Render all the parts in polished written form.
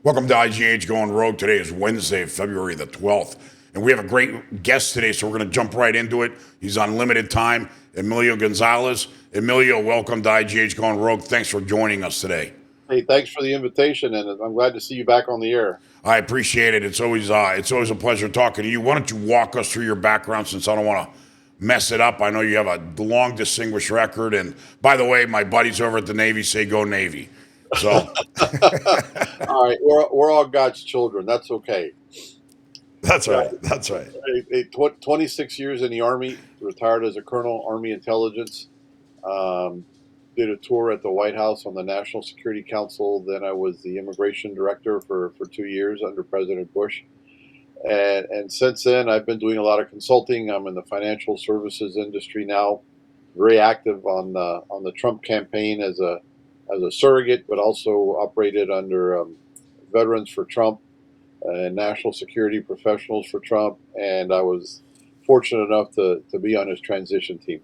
Welcome to IGH Going Rogue. Today is Wednesday, February the 12th. And we have a great guest today, so we're going to jump right into it. He's on limited time, Emilio Gonzalez. Emilio, welcome to IGH Going Rogue. Thanks for joining us today. Hey, thanks for the invitation, and I'm glad to see you back on the air. I appreciate it. It's always a pleasure talking to you. Why don't you walk us through your background, since I don't want to mess it up. I know you have a long, distinguished record. And by the way, my buddies over at the Navy say go Navy. So All right, we're all God's children. That's okay. that's Yeah, right. That's right. 26 years in the Army, retired as a colonel, Army Intelligence. Um, did a tour at the White House on the National Security Council. Then I was the immigration director for 2 years under President Bush. And since then, I've been doing a lot of consulting. I'm in the financial services industry now, very active on the Trump campaign as a surrogate, but also operated under Veterans for Trump and National Security Professionals for Trump. And I was fortunate enough to be on his transition team.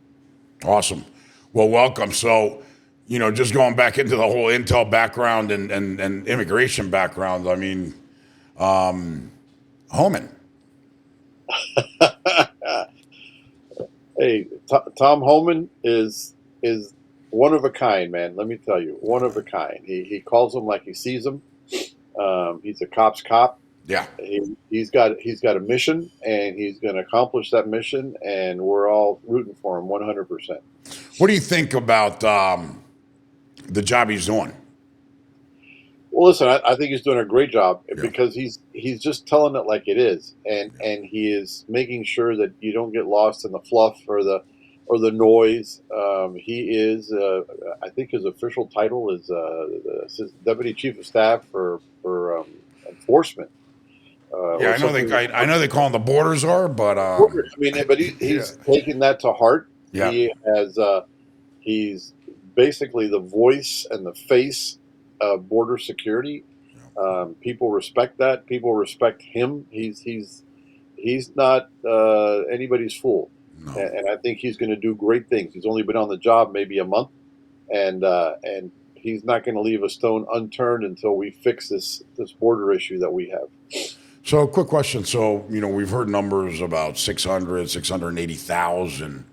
Awesome. Well, welcome. So, just going back into the whole intel background and immigration background, I mean, Homan. Hey, Tom Homan is one of a kind, man. Let me tell you, one of a kind. He calls them like he sees them. He's a cop's cop. Yeah. He's got a mission, and he's going to accomplish that mission. And we're all rooting for him 100%. What do you think about the job he's doing? Well, listen, I think he's doing a great job Yeah. because he's just telling it like it is, and he is making sure that you don't get lost in the fluff or the noise. He is, I think, his official title is Deputy Chief of Staff for enforcement, Yeah, or I know they something. I know they call him the border czar, but I mean, but yeah, he's taking that to heart. yeah, He's basically the voice and the face of border security. People respect that. People respect him. He's not anybody's fool, no. and I think he's going to do great things. He's only been on the job maybe a month, and he's not going to leave a stone unturned until we fix this border issue that we have. So, quick question. So, we've heard numbers about 680,000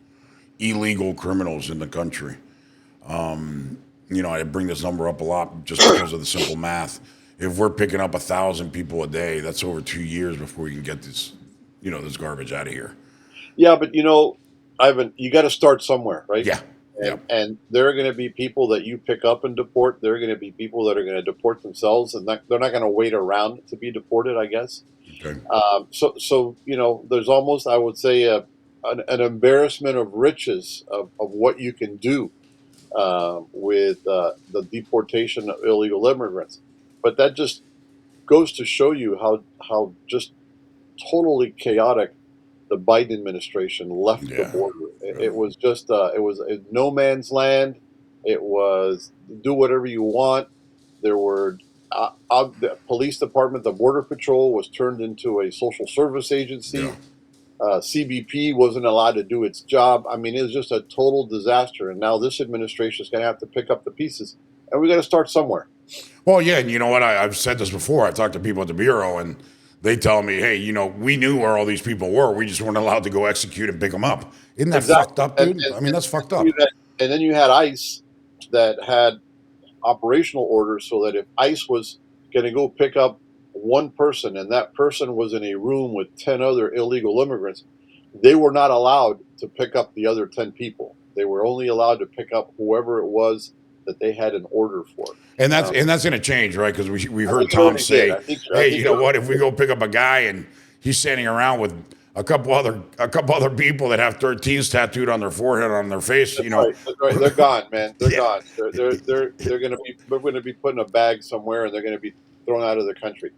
illegal criminals in the country. I bring this number up a lot just because of the simple math. If we're picking up 1,000 people a day, that's over 2 years before we can get this garbage out of here. Yeah, but Ivan, you got to start somewhere, right? Yeah, yeah, And there are going to be people that you pick up and deport. There are going to be people that are going to deport themselves, and they're not going to wait around to be deported, I guess. okay. So there's almost, I would say, an embarrassment of riches of what you can do with the deportation of illegal immigrants. But that just goes to show you how just totally chaotic the Biden administration left the Yeah, border. yeah, It was just it was a no man's land. It was do whatever you want. There were the police department, the border patrol was turned into a social service yeah. agency. CBP wasn't allowed to do its job. I mean, it was just a total disaster. And now this administration is going to have to pick up the pieces, and we got to start somewhere. Well, yeah, and you know what? I've said this before. I've talked to people at the bureau, and they tell me, "Hey, we knew where all these people were. We just weren't allowed to go execute and pick them up." Isn't that fucked Exactly. up, dude? I mean, that's fucked You up. had, and then you had ICE that had operational orders so that if ICE was going to go pick up one person and that person was in a room with 10 other illegal immigrants, they were not allowed to pick up the other 10 people. They were only allowed to pick up whoever it was that they had an order for. And that's Um, and that's going to change, right? Because we I heard think it Tom already did. say, I "Hey, think you it know already what? If we go pick up a guy and he's standing around with a couple other people that have 13s tattooed on their forehead on their face, That's right. That's right. They're gone, man. They're yeah, gone. They're going to be we're going to be put in a bag somewhere, and they're going to be thrown out of the country.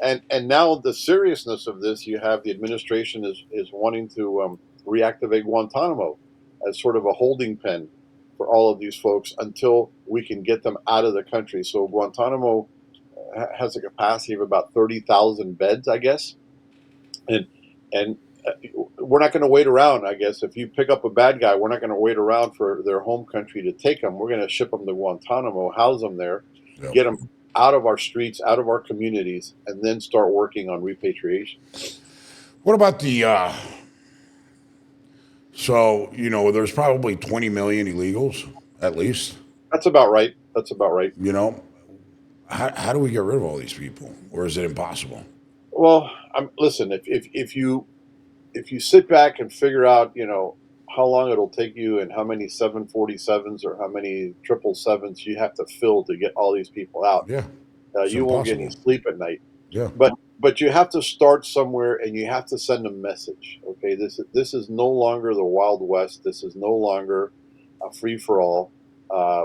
And now the seriousness of this, you have the administration is wanting to reactivate Guantanamo as sort of a holding pen for all of these folks until we can get them out of the country. So Guantanamo has a capacity of about 30,000 beds, I guess, and and we're not going to wait around. I guess if you pick up a bad guy, we're not going to wait around for their home country to take them. We're going to ship them to Guantanamo, house them there, yeah. get them out of our streets, out of our communities, and then start working on repatriation. What about the? So there's probably 20 million illegals at least. That's about right. That's about right. You know, how do we get rid of all these people, or is it impossible? Well, listen. If you sit back and figure out, how long it'll take you and how many 747s or how many 777s you have to fill to get all these people out, Yeah, it's you won't get any impossible. sleep at night. Yeah, But you have to start somewhere, and you have to send a message. Okay, this is no longer the Wild West. This is no longer a free for all.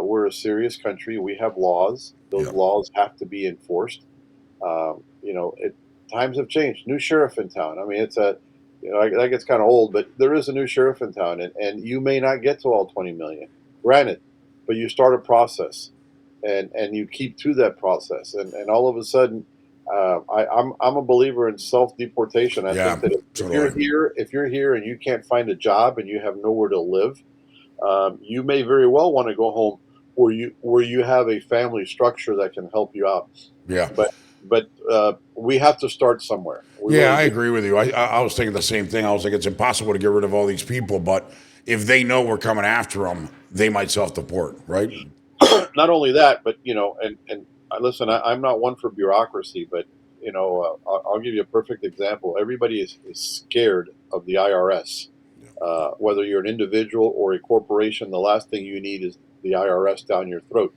We're a serious country. We have laws. Those yeah, laws have to be enforced. Times have changed. New sheriff in town. I mean, that gets kind of old, but there is a new sheriff in town, and you may not get to all 20 million, granted, but you start a process, and you keep to that process, and all of a sudden, I'm a believer in self deportation. I yeah. think that So do if you're here and you can't find a job and you have nowhere to live, you may very well want to go home where you have a family structure that can help you out. Yeah, But we have to start somewhere. We yeah. really I do. agree with you. I was thinking the same thing. I was like, it's impossible to get rid of all these people, but if they know we're coming after them, they might self-deport, right? Not only that, but and listen, I'm not one for bureaucracy, but I'll give you a perfect example. Everybody is scared of the IRS. Whether you're an individual or a corporation, the last thing you need is the IRS down your throat.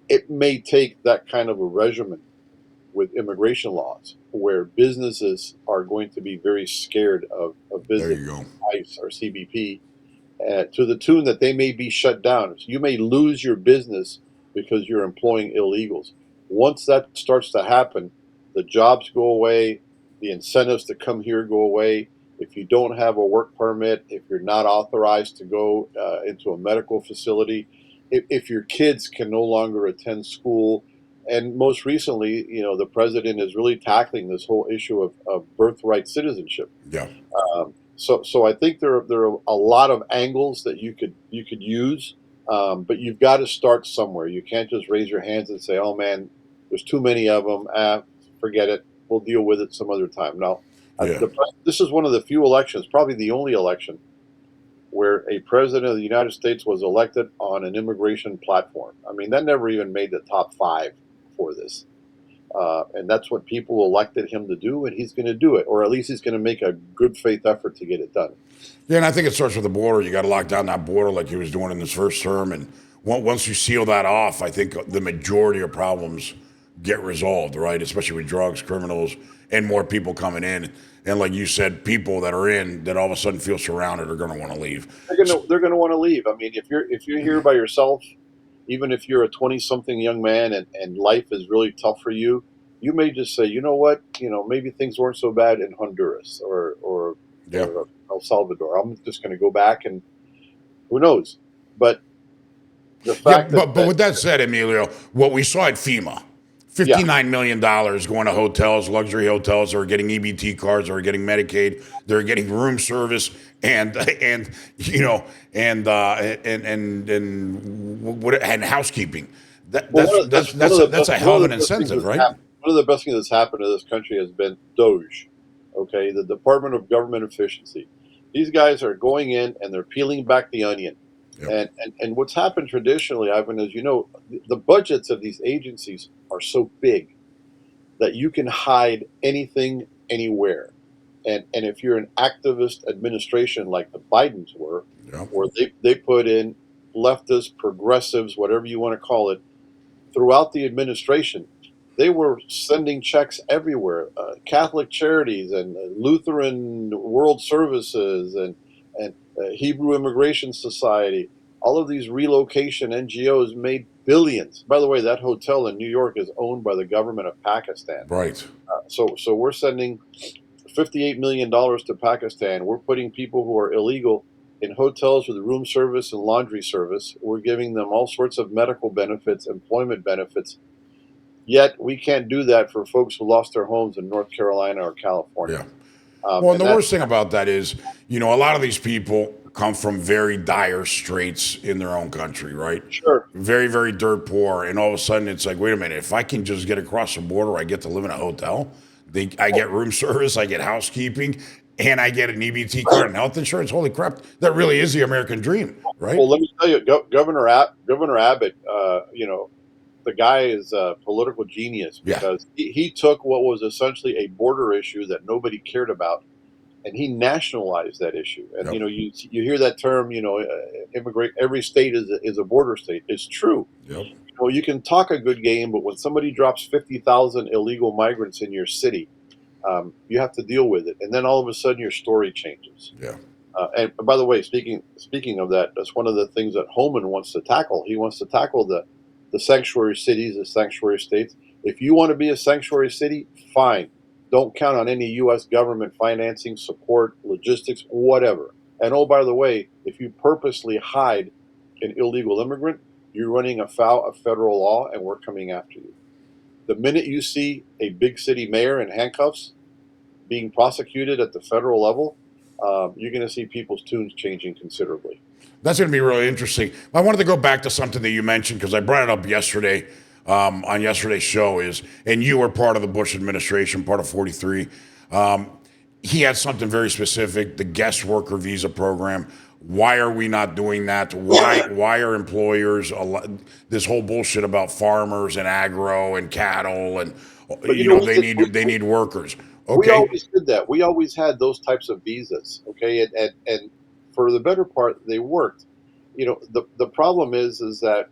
It may take that kind of a regimen with immigration laws, where businesses are going to be very scared of There visiting you go. ICE or CBP, to the tune that they may be shut down. So you may lose your business because you're employing illegals. Once that starts to happen, the jobs go away, the incentives to come here go away. If you don't have a work permit, if you're not authorized to go into a medical facility, if your kids can no longer attend school, and most recently, the president is really tackling this whole issue of birthright citizenship. Yeah, So I think there are a lot of angles that you could use, but you've got to start somewhere. You can't just raise your hands and say, "Oh man, there's too many of them. Forget it. We'll deal with it some other time." Now, yeah. this is one of the few elections, probably the only election, where a president of the United States was elected on an immigration platform. I mean, that never even made the top five before this. And that's what people elected him to do, and he's going to do it, or at least he's going to make a good faith effort to get it done. Yeah, and I think it starts with the border. You got to lock down that border like he was doing in his first term. And once you seal that off, I think the majority of problems get resolved, right? Especially with drugs, criminals, and more people coming in. And like you said, people that are in that all of a sudden feel surrounded are going to want to leave. They're gonna want to leave. I mean, if you're here by yourself, even if you're a 20-something young man and life is really tough for you, you may just say, you know what, maybe things weren't so bad in Honduras Yeah. or El Salvador. I'm just going to go back, and who knows? But the Yeah, fact but with that said, Emilio, what we saw at FEMA, yeah, $59 million going to hotels, luxury hotels, or getting EBT cards, or getting Medicaid, they're getting room service, and and housekeeping. well, That's a hell of an incentive, right? one of the best things that's happened to this country has been Doge. Okay, the Department of Government Efficiency. These guys are going in and they're peeling back the onion. Yep. And what's happened traditionally, Ivan, is the budgets of these agencies are so big that you can hide anything anywhere. And if you're an activist administration like the Bidens were, Yep. where they put in leftists, progressives, whatever you want to call it, throughout the administration, they were sending checks everywhere. Catholic Charities and Lutheran World Services and Hebrew Immigration Society. All of these relocation NGOs made billions. By the way, that hotel in New York is owned by the government of Pakistan. Right. So we're sending $58 million to Pakistan. We're putting people who are illegal in hotels with room service and laundry service. We're giving them all sorts of medical benefits, employment benefits. Yet we can't do that for folks who lost their homes in North Carolina or California. Yeah. Well, and And the that, worst thing about that is, a lot of these people come from very dire straits in their own country, right? sure. Very, very dirt poor. And all of a sudden it's like, wait a minute, if I can just get across the border, I get to live in a hotel. I get room service, I get housekeeping, and I get an EBT card and health insurance. Holy crap. That really is the American dream, right? Well, let me tell you, Governor Abbott, the guy is a political genius Yeah. because he took what was essentially a border issue that nobody cared about, and he nationalized that issue. And Yep. you hear that term, immigrate. Every state is a border state. It's true. Yep. You can talk a good game, but when somebody drops 50,000 illegal migrants in your city, you have to deal with it. And then all of a sudden, your story changes. Yeah. And by the way, speaking of that, that's one of the things that Homan wants to tackle. He wants to tackle the sanctuary cities, the sanctuary states. If you want to be a sanctuary city, fine. Don't count on any U.S. government financing, support, logistics, whatever. And oh, by the way, if you purposely hide an illegal immigrant, you're running afoul of federal law, and we're coming after you. The minute you see a big city mayor in handcuffs being prosecuted at the federal level, you're going to see people's tunes changing considerably. That's going to be really interesting. I wanted to go back to something that you mentioned because I brought it up yesterday on yesterday's show. And you were part of the Bush administration, part of 43. He had something very specific: the guest worker visa program. Why are we not doing that? Why are employers this whole bullshit about farmers and agro and cattle and But they need workers? we Okay, always did that. We always had those types of visas. Okay, and for the better part, they worked. The problem is that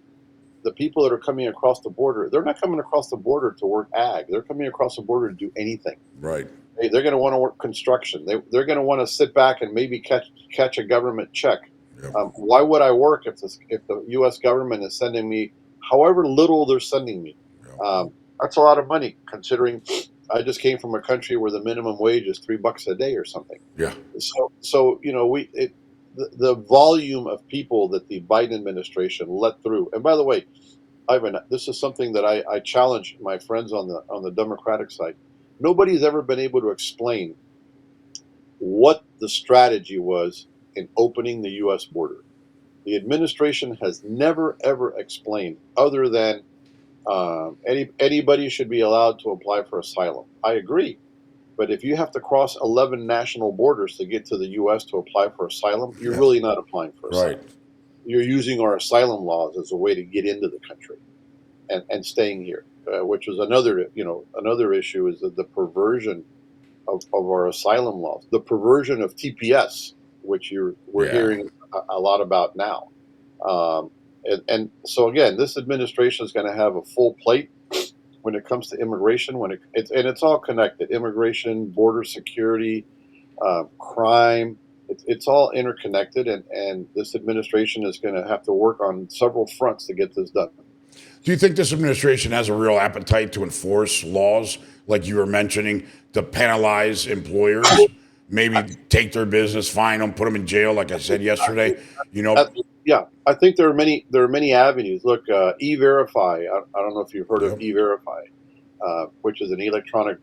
the people that are coming across the border, they're not coming across the border to work ag. They're coming across the border to do anything. right. They're going to want to work construction. They're going to want to sit back and maybe catch a government check. Yep. Why would I work if the U.S. government is sending me however little they're sending me? Yep. That's a lot of money considering I just came from a country where the minimum wage is $3 a day or something. Yeah. So the volume of people that the Biden administration let through. And by the way, Ivan, this is something that I challenge my friends on the Democratic side. Nobody's ever been able to explain what the strategy was in opening the U.S. border. The administration has never ever explained, other than anybody should be allowed to apply for asylum. I agree, but if you have to cross 11 national borders to get to the U.S. to apply for asylum, you're Yeah. really not applying for asylum. Right. You're using our asylum laws as a way to get into the country and staying here, which is another issue is that the perversion of our asylum laws, the perversion of TPS, which we're Yeah. hearing a lot about now. And so again, this administration is going to have a full plate when it comes to immigration. It's all connected: immigration, border security, crime. It's all interconnected, and this administration is going to have to work on several fronts to get this done. Do you think this administration has a real appetite to enforce laws like you were mentioning to penalize employers? Maybe take their business, fine them, put them in jail, like I said yesterday. Yeah, I think there are many avenues. Look, E-Verify. I don't know if you've heard of Yep. E-Verify, which is an electronic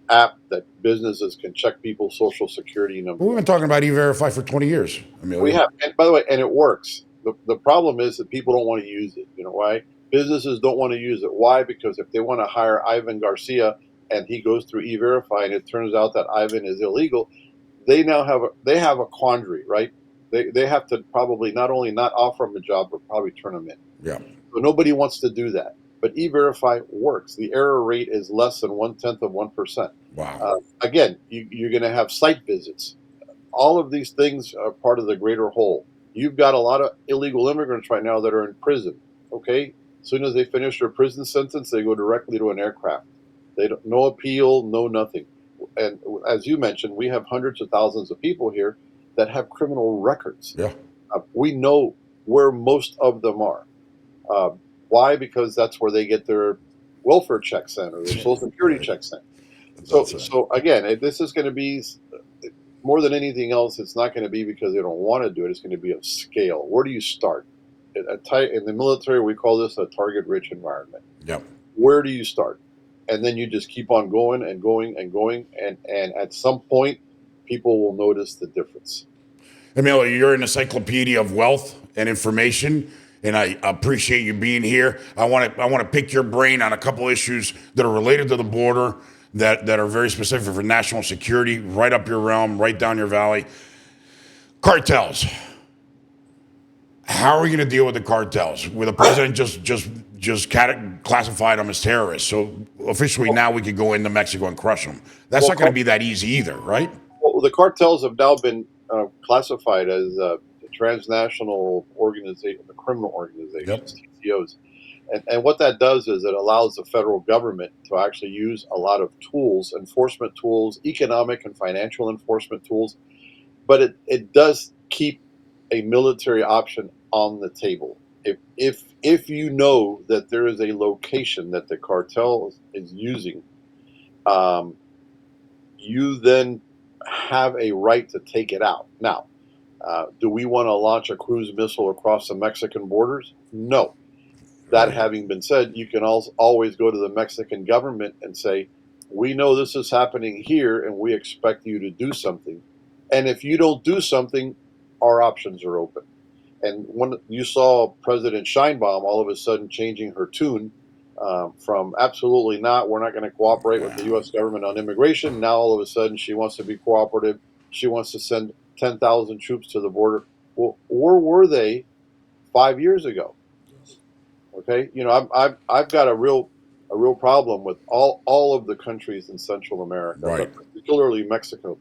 app that businesses can check people's social security number. We've been talking about E-Verify for 20 years, Emilio. We have, and by the way, and it works. The problem is that people don't want to use it. You know why? Businesses don't want to use it. Why? Because if they want to hire Ivan Garcia and he goes through E-Verify and it turns out that Ivan is illegal, they now have a quandary, right? They have to probably not only not offer him a job, but probably turn him in. Yeah. So nobody wants to do that. But E-Verify works. The error rate is less than 0.1%. Wow. Again, you're going to have site visits. All of these things are part of the greater whole. You've got a lot of illegal immigrants right now that are in prison. Okay, as soon as they finish their prison sentence, they go directly to an aircraft. They don't, no appeal, no nothing. And as you mentioned, we have hundreds of thousands of people here that have criminal records. Yeah. We know where most of them are. Why? Because that's where they get their welfare check sent or their Social Security check sent. So again, this is going to be more than anything else. It's not going to be because they don't want to do it. It's going to be of scale. Where do you start? In the military, we call this a target-rich environment. Yep. Where do you start? and then you just keep on going and going and going, and at some point, people will notice the difference. Emilio, you're an encyclopedia of wealth and information, and I appreciate you being here. I want to pick your brain on a couple issues that are related to the border that are very specific for national security, right up your realm, right down your valley. Cartels. How are we going to deal with the cartels? Where the president just classified them as terrorists, so officially now we could go into Mexico and crush them. That's Well, not going to be that easy either, right? well, the cartels have now been classified as transnational organization, the criminal Yep. organizations, TCOs. And what that does is it allows the federal government to actually use a lot of tools, enforcement tools, economic and financial enforcement tools, but it does keep a military option on the table. If you know that there is a location that the cartel is using, um, you then have a right to take it out. Now, do we want to launch a cruise missile across the Mexican borders? No. That Right. having been said, you can also always go to the Mexican government and say, we know this is happening here and we expect you to do something. And if you don't do something, our options are open. And when you saw President Scheinbaum all of a sudden changing her tune from absolutely not, we're not going to cooperate with the Yeah. U.S. government on immigration. Now all of a sudden she wants to be cooperative. She wants to send 10,000 troops to the border. Well, where were they 5 years ago? Okay, I've got a real problem with all of the countries in Central America, Right. but particularly Mexico.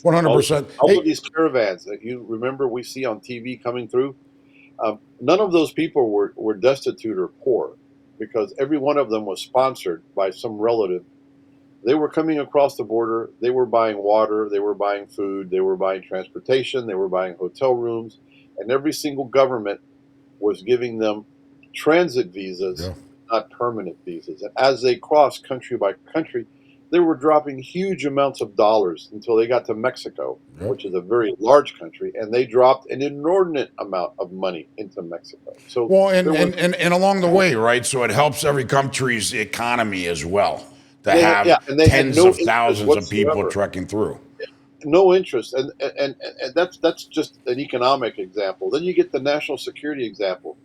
All, 100%. all of Hey, these caravans that you remember we see on TV coming through, none of those people were destitute or poor because every one of them was sponsored by some relative. They were coming across the border. They were buying water. They were buying food. They were buying transportation. They were buying hotel rooms. And every single government was giving them transit visas, yeah. not permanent visas. And as they crossed country by country, they were dropping huge amounts of dollars until they got to Mexico, Yeah. which is a very large country, and they dropped an inordinate amount of money into Mexico. So Well, there was, and along the way, right? So it helps every country's economy as well to yeah, have and they had tens no of interest thousands of people whatsoever. trekking through. No interest, and that's just an economic example. Then you get the national security example.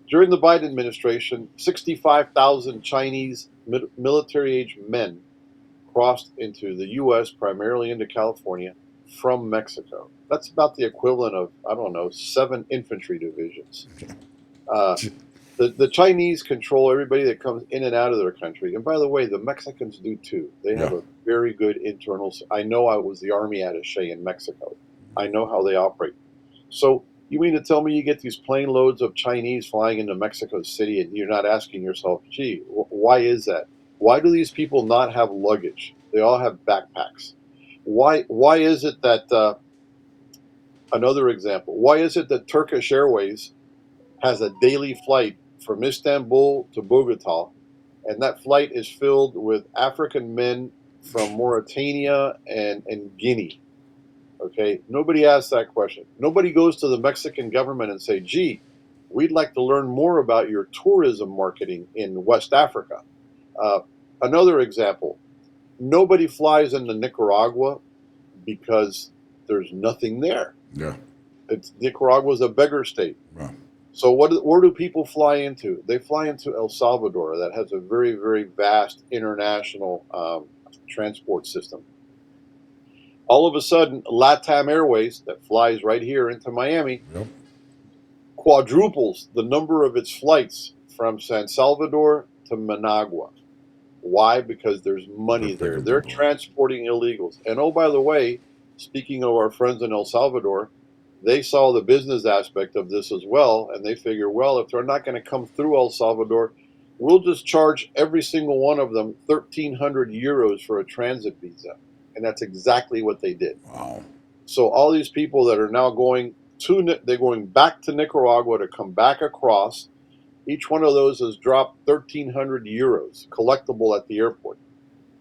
During the Biden administration, 65,000 Chinese military age men crossed into the U.S., primarily into California, from Mexico. That's about the equivalent of, I don't know, 7 infantry divisions. Uh, the Chinese control everybody that comes in and out of their country. And by the way, the Mexicans do too. They have Yeah. a very good internal. I know I was the army attaché in Mexico. I know how they operate. So you mean to tell me you get these plane loads of Chinese flying into Mexico City and you're not asking yourself, gee, why is that? Why do these people not have luggage? They all have backpacks. Why is it that another example? Why is it that Turkish Airways has a daily flight from Istanbul to Bogota, and that flight is filled with African men from Mauritania and Guinea? Okay, nobody asks that question. Nobody goes to the Mexican government and say, "Gee, we'd like to learn more about your tourism marketing in West Africa." Uh, Another example: nobody flies into Nicaragua because there's nothing there. Yeah. Nicaragua's a beggar state. Yeah. So where do people fly into? They fly into El Salvador, that has a very, very vast international transport system. All of a sudden, LATAM Airways, that flies right here into Miami, Yep. quadruples the number of its flights from San Salvador to Managua. Why? Because there's They're money there. picking They're people up. transporting illegals. And oh, by the way, speaking of our friends in El Salvador, they saw the business aspect of this as well. And they figure, well, if they're not going to come through El Salvador, we'll just charge every single one of them 1,300 euros for a transit visa. And that's exactly what they did. Wow. So all these people that are now they're going back to Nicaragua to come back across. Each one of those has dropped 1,300 euros collectible at the airport,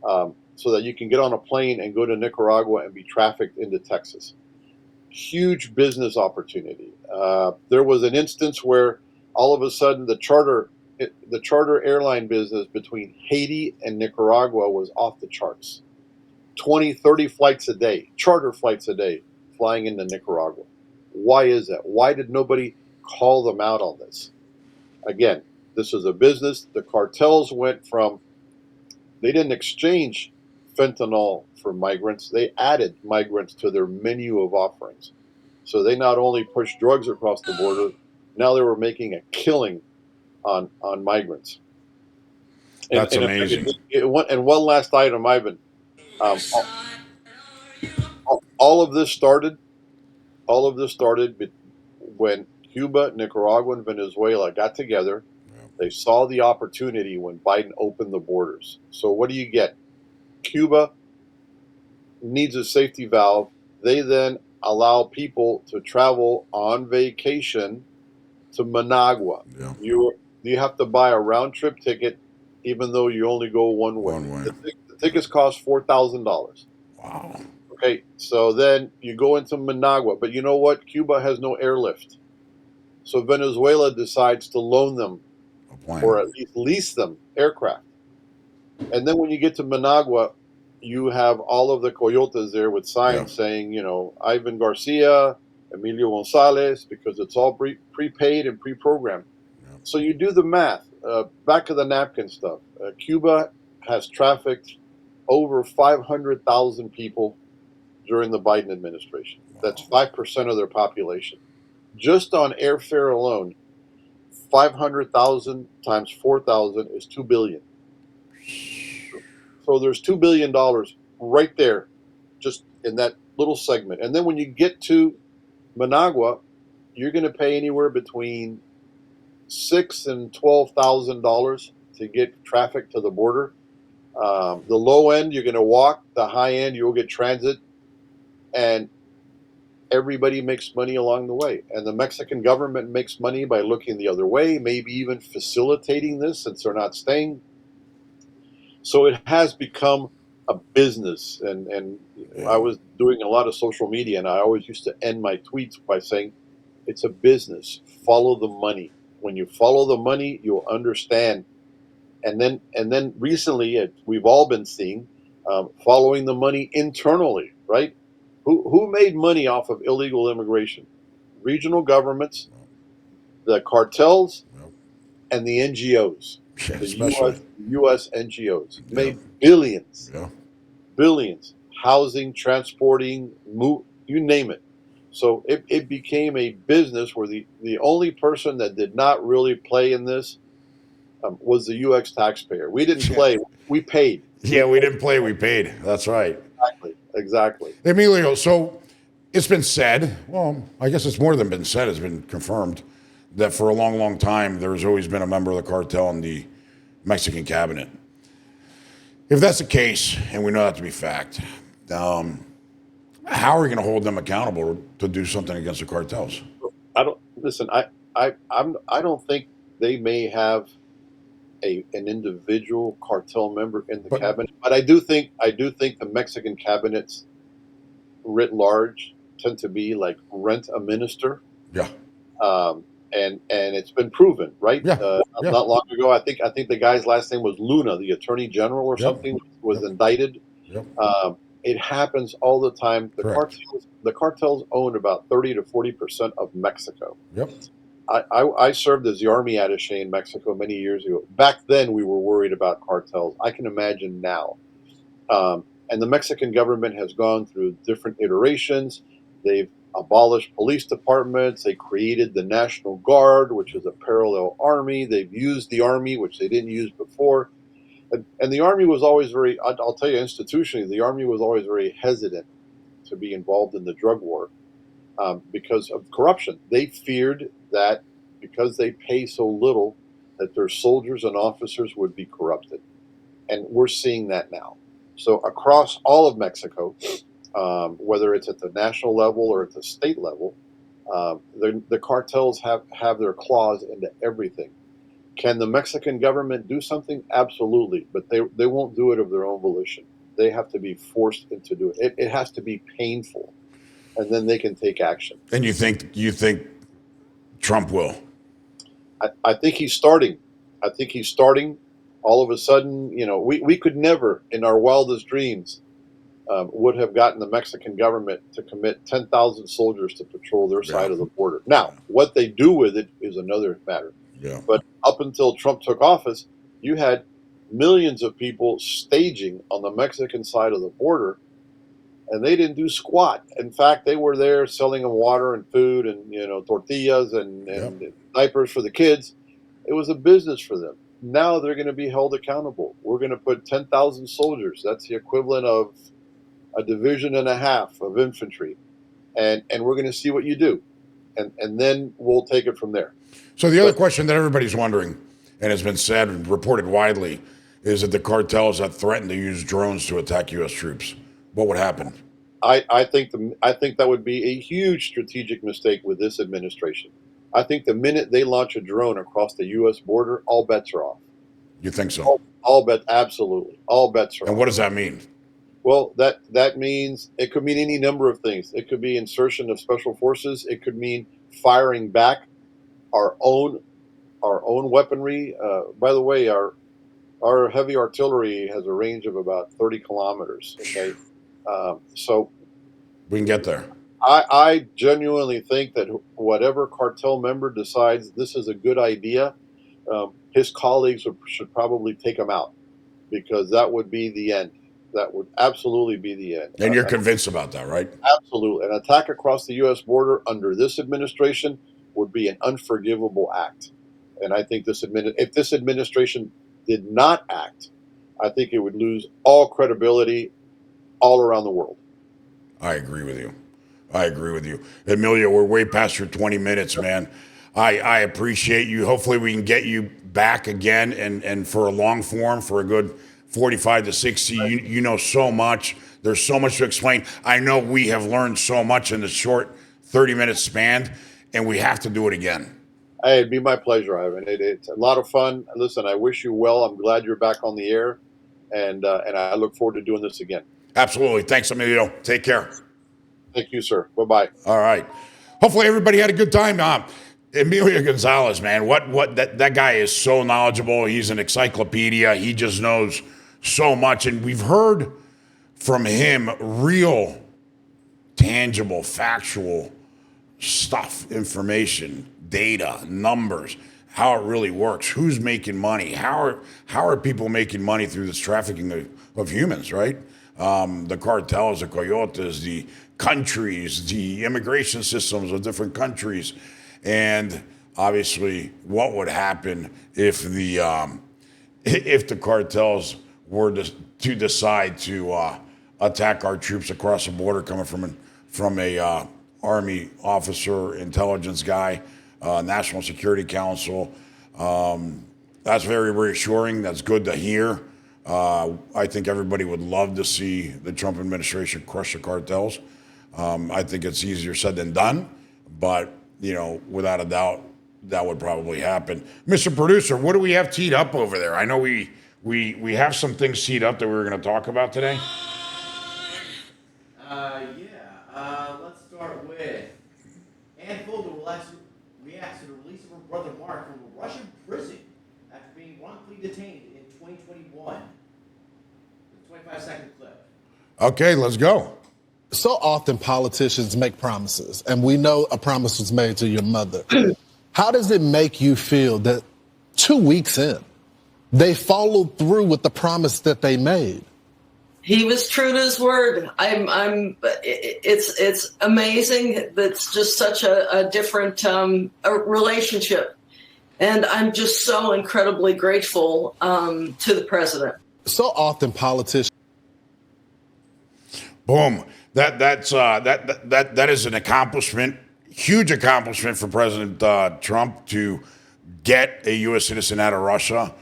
so that you can get on a plane and go to Nicaragua and be trafficked into Texas. Huge business opportunity. There was an instance where all of a sudden the charter the charter airline business between Haiti and Nicaragua was off the charts. 20, 30 flights a day, charter flights a day, flying into Nicaragua. Why is that? Why did nobody call them out on this? Again, this is a business. The cartels went from, they didn't exchange fentanyl for migrants, they added migrants to their menu of offerings. So they not only pushed drugs across the border, now they were making a killing on migrants. That's And amazing. and one last item, Ivan. All of this started. All of this started when Cuba, Nicaragua, and Venezuela got together. They saw the opportunity when Biden opened the borders. So what do you get? Cuba needs a safety valve. They then allow people to travel on vacation to Managua. Yeah. You have to buy a round trip ticket, even though you only go one way. One way. The tickets cost $4,000. Wow. Okay, so then you go into Managua, but you know what? Cuba has no airlift. So Venezuela decides to loan them A plane. or at least lease them aircraft. And then when you get to Managua, you have all of the coyotes there with signs saying, Ivan Garcia, Emilio Gonzalez, because it's all prepaid and pre-programmed. Yeah. So you do the math. Back of the napkin stuff. Cuba has trafficked over 500,000 people during the Biden administration. Wow. That's 5% of their population. Just on airfare alone, 500,000 times 4,000 is $2 billion. So there's $2 billion right there, just in that little segment. And then when you get to Managua, you're going to pay anywhere between $6,000 and $12,000 to get traffic to the border. The low end, you're going to walk. The high end, you'll get transit. And everybody makes money along the way. And the Mexican government makes money by looking the other way, maybe even facilitating this since they're not staying. So it has become a business. And I was doing a lot of social media, and I always used to end my tweets by saying, it's a business. Follow the money. When you follow the money, you'll understand. And then recently, we've all been seeing following the money internally, right? Who made money off of illegal immigration? Regional governments, the cartels, and the NGOs. Yeah, The especially. U.S. NGOs Yeah. made billions, Yeah. billions, housing, transporting, you name it. So it became a business where the only person that did not really play in this was the U.S. taxpayer. We didn't play. We paid. Yeah, we didn't play, we paid. That's right. Exactly. Emilio, so it's been said, well, I guess it's more than been said, it's been confirmed, that for a long, long time, there's always been a member of the cartel in the Mexican cabinet. If that's the case, and we know that to be fact, how are we going to hold them accountable to do something against the cartels? I don't listen. I don't think they may have an individual cartel member in the cabinet, but I do think the Mexican cabinets writ large tend to be like rent a minister. Yeah. And it's been proven, right? Yeah. Not long ago, I think the guy's last name was Luna, the attorney general or Yep. something, was indicted. Yep. It happens all the time. Correct. The cartels own about 30 to 40% of Mexico. Yep. I served as the army attaché in Mexico many years ago. Back then, we were worried about cartels. I can imagine now. And the Mexican government has gone through different iterations. They've abolished police departments. They created the National Guard, which is a parallel army. They've used the army, which they didn't use before. And the army was always I'll tell you, institutionally, the army was always very hesitant to be involved in the drug war because of corruption. They feared that because they pay so little, that their soldiers and officers would be corrupted. And we're seeing that now. So across all of Mexico, whether it's at the national level or at the state level, the cartels have their claws into everything. Can the Mexican government do something? Absolutely, but they won't do it of their own volition. They have to be forced into doing it. It has to be painful, and then they can take action. And you think Trump will? I think he's starting. I think he's starting. All of a sudden, we could never, in our wildest dreams, would have gotten the Mexican government to commit 10,000 soldiers to patrol their side of the border. Now, what they do with it is another matter. Yeah. But up until Trump took office, you had millions of people staging on the Mexican side of the border, and they didn't do squat. In fact, they were there selling them water and food and tortillas and diapers for the kids. It was a business for them. Now they're going to be held accountable. We're going to put 10,000 soldiers. That's the equivalent of a division and a half of infantry, and we're going to see what you do, and then we'll take it from there. So the other question that everybody's wondering, and has been said and reported widely, is that the cartels have threatened to use drones to attack U.S. troops. What would happen? I think that would be a huge strategic mistake with this administration. I think the minute they launch a drone across the U.S. border, all bets are off. You think so? All bets, absolutely. All bets are off. And what does that mean? Well, that means it could mean any number of things. It could be insertion of special forces. It could mean firing back our own weaponry. By the way, our heavy artillery has a range of about 30 kilometers. Okay, so we can get there. I genuinely think that whatever cartel member decides this is a good idea, his colleagues should probably take him out, because that would be the end. That would absolutely be the end. And you're convinced about that, right? Absolutely. An attack across the U.S. border under this administration would be an unforgivable act. And I think if this administration did not act, I think it would lose all credibility all around the world. I agree with you. Emilio, we're way past your 20 minutes, man. I appreciate you. Hopefully we can get you back again and for a long form, for a good 45 to 60. You know so much. There's so much to explain. I know we have learned so much in this short 30-minute span, and we have to do it again. Hey, it'd be my pleasure, Ivan. It's a lot of fun. Listen, I wish you well. I'm glad you're back on the air, and I look forward to doing this again. Absolutely. Thanks, Emilio. Take care. Thank you, sir. Bye-bye. All right. Hopefully everybody had a good time. Emilio Gonzalez, man, that guy is so knowledgeable. He's an encyclopedia. He just knows so much, and we've heard from him real, tangible, factual stuff, information, data, numbers, how it really works, who's making money, how are people making money through this trafficking of humans, right? The cartels, the coyotes, the countries, the immigration systems of different countries, and obviously what would happen if the cartels were to decide to attack our troops across the border, coming from a Army officer, intelligence guy, National Security Council. That's very reassuring. That's good to hear. I think everybody would love to see the Trump administration crush the cartels. I think it's easier said than done, but without a doubt, that would probably happen. Mr. Producer, what do we have teed up over there? I know we have some things teed up that we were going to talk about today. Let's start with Ann Fogel reacts to the release of her brother Mark from a Russian prison after being wrongfully detained in 2021. The 25-second clip. Okay, let's go. So often politicians make promises, and we know a promise was made to your mother. How does it make you feel that 2 weeks in, they followed through with the promise that they made? He was true to his word. It's amazing. That's just such a different a relationship. And I'm just so incredibly grateful to the president. So often politicians. Boom. That is an accomplishment, huge accomplishment for President Trump to get a U.S. citizen out of Russia.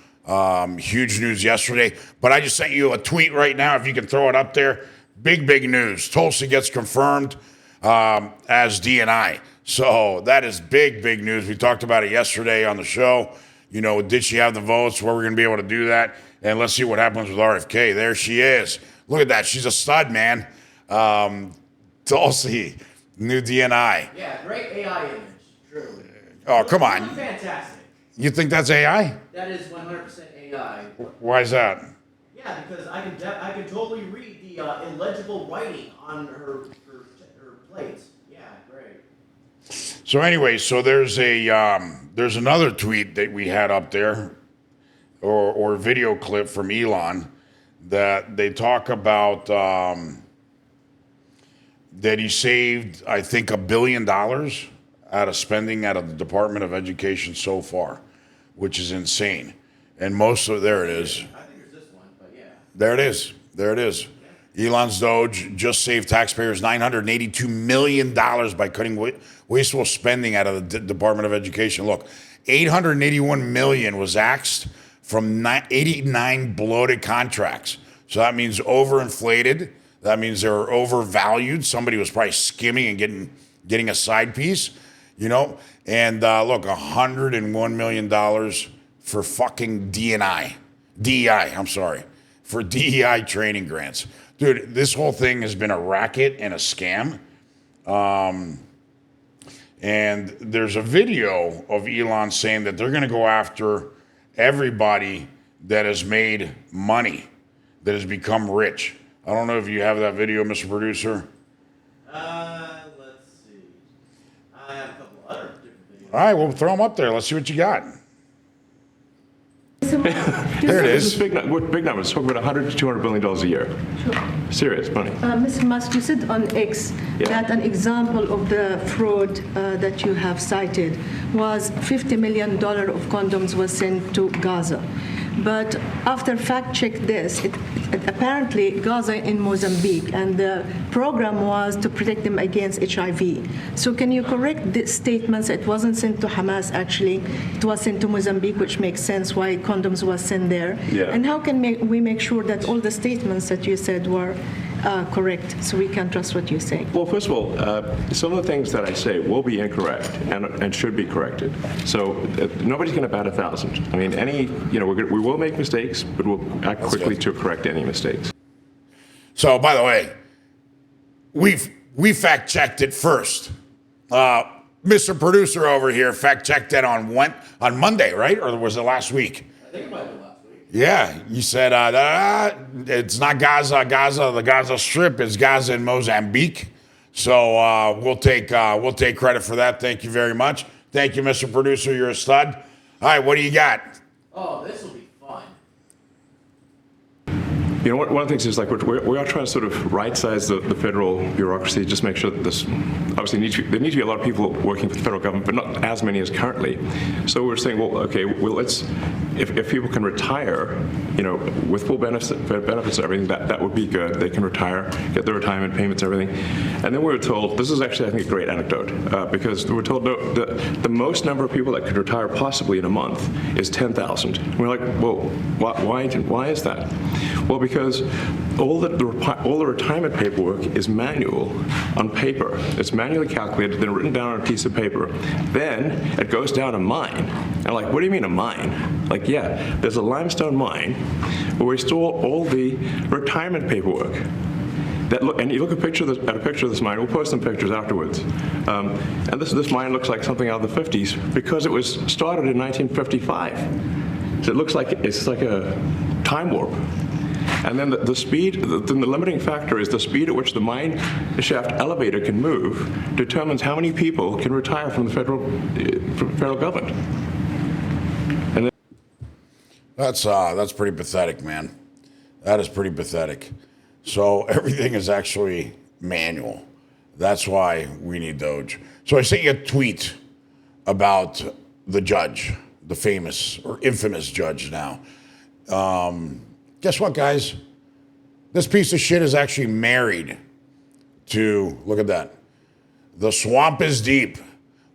Huge news yesterday. But I just sent you a tweet right now, if you can throw it up there. Big news. Tulsi gets confirmed as DNI. So that is big news. We talked about it yesterday on the show. Did she have the votes? Were we going to be able to do that? And let's see what happens with RFK. There she is. Look at that. She's a stud, man. Tulsi, new DNI. Yeah, great AI image. True. Oh, come on. Fantastic. You think that's AI? That is 100% AI. Why is that? Yeah, because I can totally read the illegible writing on her plates. Yeah, great. So anyway, so there's another tweet that we had up there, or video clip from Elon, that they talk about that he saved, I think, $1 billion out of spending out of the Department of Education so far, which is insane. And most of there it is. I think there's this one, but yeah. There it is. There it is. Elon's Doge just saved taxpayers $982 million by cutting wasteful spending out of the Department of Education. Look, $881 million was axed from 89 bloated contracts. So that means overinflated. That means they were overvalued. Somebody was probably skimming and getting a side piece, you know. And look, $101 million for fucking DEI. I'm sorry, for DEI training grants. Dude, this whole thing has been a racket and a scam. And there's a video of Elon saying that they're going to go after everybody that has made money, that has become rich. I don't know if you have that video, Mr. Producer. Let's see. I have a couple other different videos. All right, well, throw them up there. Let's see what you got. There it This is. is big numbers. Talking about $100 to $200 billion a year. Serious money. Mr. Musk, you said on X that an example of the fraud that you have cited was $50 million of condoms was sent to Gaza. But after fact-check this, it apparently Gaza in Mozambique, and the program was to protect them against HIV. So can you correct the statements? It wasn't sent to Hamas, actually. It was sent to Mozambique, which makes sense why condoms was sent there. Yeah. And how can we make sure that all the statements that you said were correct, so we can trust what you say? Well, first of all, some of the things that I say will be incorrect and should be corrected. So nobody's going to bat 1,000. I mean, we will make mistakes, but we'll act quickly to correct any mistakes. So, by the way, we fact checked it first. Mr. Producer over here fact checked it on Monday, right? Or was it last week? I think it might have been last week. Yeah, you said it's not Gaza. The Gaza Strip is Gaza and Mozambique. So we'll take credit for that. Thank you very much. Thank you, Mr. Producer. You're a stud. All right, what do you got? Oh, this will be fun. You know, one of the things is like we are trying to sort of right-size the federal bureaucracy, just make sure that this, obviously there need to be a lot of people working for the federal government, but not as many as currently. So we're saying, well, okay, well, if people can retire, you know, with full benefits and everything, that would be good. They can retire, get their retirement payments, everything. And then we were told, this is actually, I think, a great anecdote, because we were told no, the most number of people that could retire possibly in a month is 10,000. We're like, well, why is that? Well, because all the retirement paperwork is manual on paper. It's manually calculated, then written down on a piece of paper. Then it goes down a mine. And I'm like, what do you mean a mine? Like, yeah, there's a limestone mine where we store all the retirement paperwork. And you look at a picture of this mine. We'll post some pictures afterwards. And this mine looks like something out of the 50s because it was started in 1955. So it looks like it's like a time warp. And then the speed, the limiting factor is the speed at which the mine shaft elevator can move determines how many people can retire from the federal government. And then That's pretty pathetic, man. That is pretty pathetic. So everything is actually manual. That's why we need Doge. So I sent you a tweet about the judge, the famous or infamous judge now. Guess what, guys? This piece of shit is actually married to, look at that. The swamp is deep.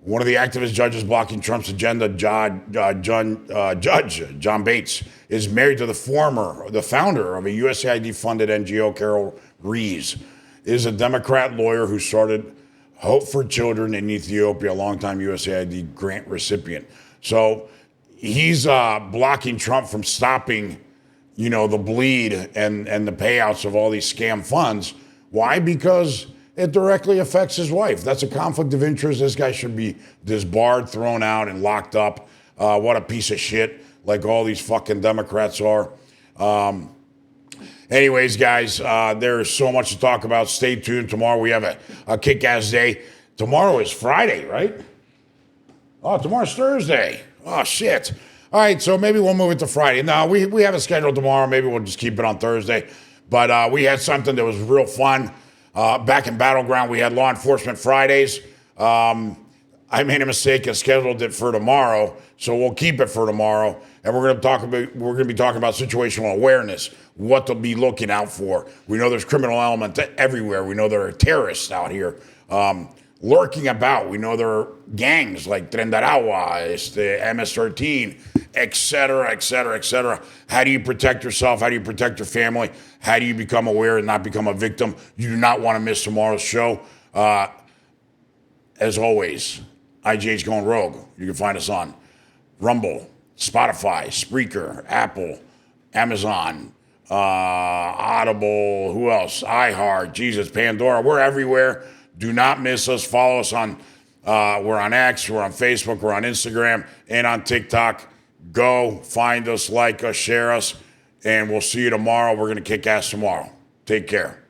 One of the activist judges blocking Trump's agenda, Judge John Bates, is married to the founder of a USAID-funded NGO, Carol Rees, is a Democrat lawyer who started Hope for Children in Ethiopia, a longtime USAID grant recipient. So he's blocking Trump from stopping, you know, the bleed and the payouts of all these scam funds. Why? Because it directly affects his wife. That's a conflict of interest. This guy should be disbarred, thrown out, and locked up. What a piece of shit, like all these fucking Democrats are. Anyways, guys, there is so much to talk about. Stay tuned. Tomorrow we have a kick-ass day. Tomorrow is Friday, right? Oh, tomorrow's Thursday. Oh, shit. All right, so maybe we'll move it to Friday. No, we have a schedule tomorrow. Maybe we'll just keep it on Thursday. But we had something that was real fun. Back in Battleground, we had Law Enforcement Fridays. I made a mistake and scheduled it for tomorrow, so we'll keep it for tomorrow. And we're going to be talking about situational awareness, what to be looking out for. We know there's criminal element everywhere. We know there are terrorists out here lurking about. We know there are gangs like Trendaragua, MS-13, et cetera, et cetera, et cetera. How do you protect yourself? How do you protect your family? How do you become aware and not become a victim? You do not want to miss tomorrow's show. As always, IGH Going Rogue. You can find us on Rumble, Spotify, Spreaker, Apple, Amazon, Audible, who else? iHeart, Jesus, Pandora. We're everywhere. Do not miss us. Follow us on, we're on X, we're on Facebook, we're on Instagram, and on TikTok. Go, find us, like us, share us, and we'll see you tomorrow. We're going to kick ass tomorrow. Take care.